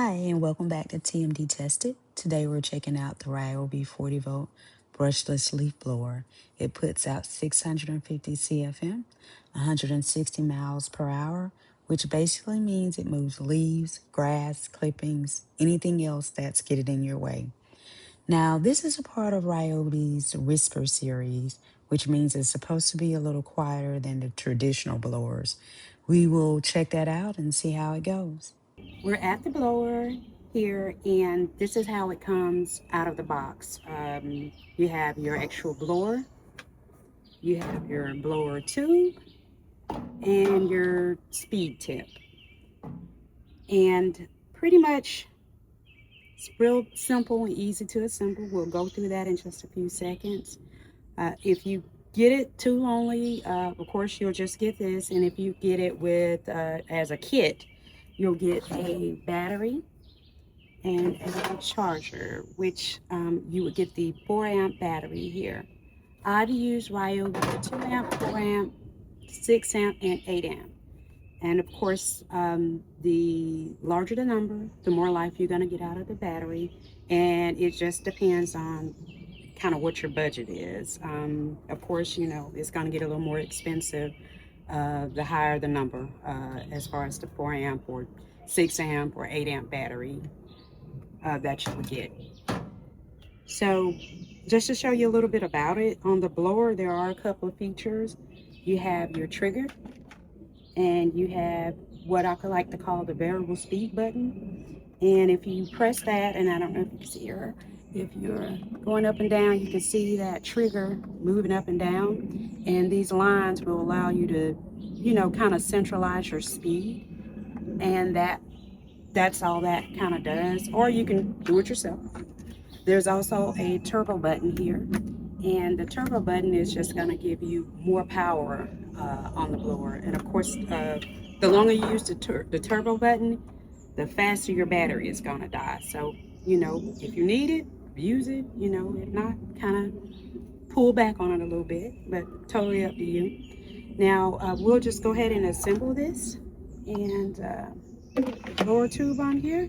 Hi, and welcome back to TMD Tested. Today we're checking out the Ryobi 40 volt brushless leaf blower. It puts out 650 CFM, 160 miles per hour, which basically means it moves leaves, grass, clippings, anything else that's getting in your way. Now, this is a part of Ryobi's Whisper series, which means it's supposed to be a little quieter than the traditional blowers. We will check that out and see how it goes. We're at the blower here, and this is how it comes out of the box. You have your actual blower, you have your blower tube, and your speed tip. And pretty much it's real simple and easy to assemble. We'll go through that in just a few seconds. If you get it tool only, of course you'll just get this, and if you get it with as a kit, you'll get a battery and a charger, which you would get the 4-amp battery here. I've used Ryobi 2-amp, 4-amp, 6-amp, and 8-amp. And of course, the larger the number, the more life you're going to get out of the battery. And it just depends on kind of what your budget is. Of course, you know, it's going to get a little more expensive the higher the number as far as the 4-amp or 6-amp or 8-amp battery that you would get. So just to show you a little bit about it, on the blower there are a couple of features. You have your trigger, and you have what I could like to call the variable speed button. And if you press that, and I don't know if you can see her, if you're going up and down, you can see that trigger moving up and down. And these lines will allow you to, you know, kind of centralize your speed. And that's all that kind of does. Or you can do it yourself. There's also a turbo button here, and the turbo button is just going to give you more power on the blower. And of course, the longer you use the turbo button, the faster your battery is going to die. So, you know, if you need it, use it. You know, if not, kind of pull back on it a little bit, but totally up to you. Now, we'll just go ahead and assemble this, and blower tube on here.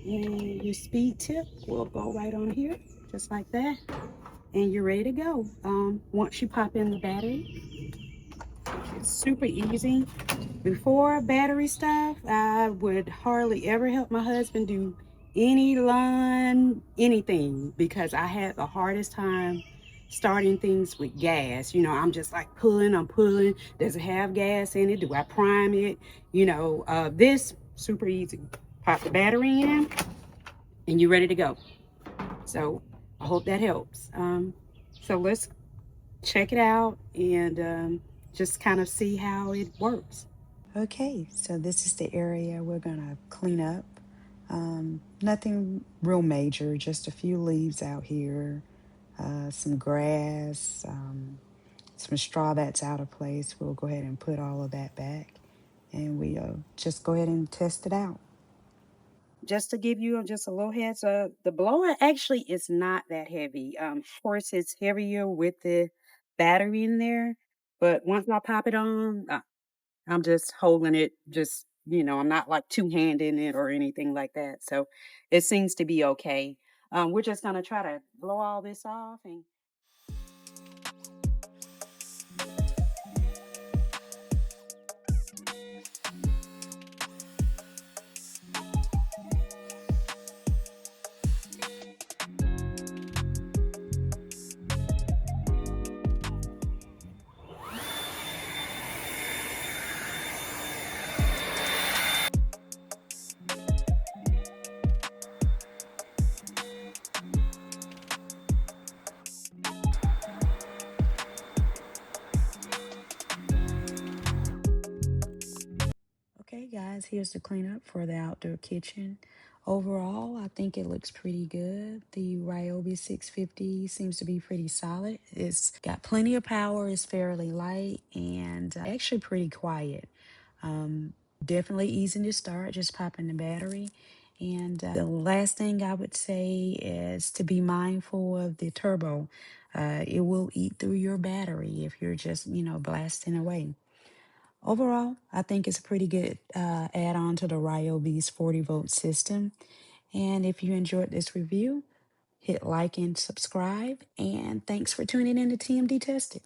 And your speed tip will go right on here, just like that. And you're ready to go. Once you pop in the battery, it's super easy. Before battery stuff, I would hardly ever help my husband do any lawn, anything, because I had the hardest time starting things with gas. You know, I'm just like I'm pulling. Does it have gas in it? Do I prime it? You know, this super easy. Pop the battery in, and you're ready to go. So I hope that helps. So let's check it out and just kind of see how it works. Okay, so this is the area we're gonna clean up. Nothing real major, just a few leaves out here, some grass, some straw that's out of place. We'll go ahead and put all of that back, and we'll just go ahead and test it out. Just to give you just a little heads up, the blower actually is not that heavy. Of course, it's heavier with the battery in there, but once I pop it on, I'm just holding it, just, you know, I'm not like two-handing it or anything like that. So it seems to be okay. We're just going to try to blow all this off. And okay, guys, here's the cleanup for the outdoor kitchen. Overall, I think it looks pretty good. The Ryobi 650 seems to be pretty solid. It's got plenty of power, it's fairly light, and actually pretty quiet. Um, Definitely easy to start, just popping the battery. And the last thing I would say is to be mindful of the turbo. It will eat through your battery if you're just, you know, blasting away. Overall, I think it's a pretty good add-on to the Ryobi's 40-volt system. And if you enjoyed this review, hit like and subscribe. And thanks for tuning in to TMD Tested.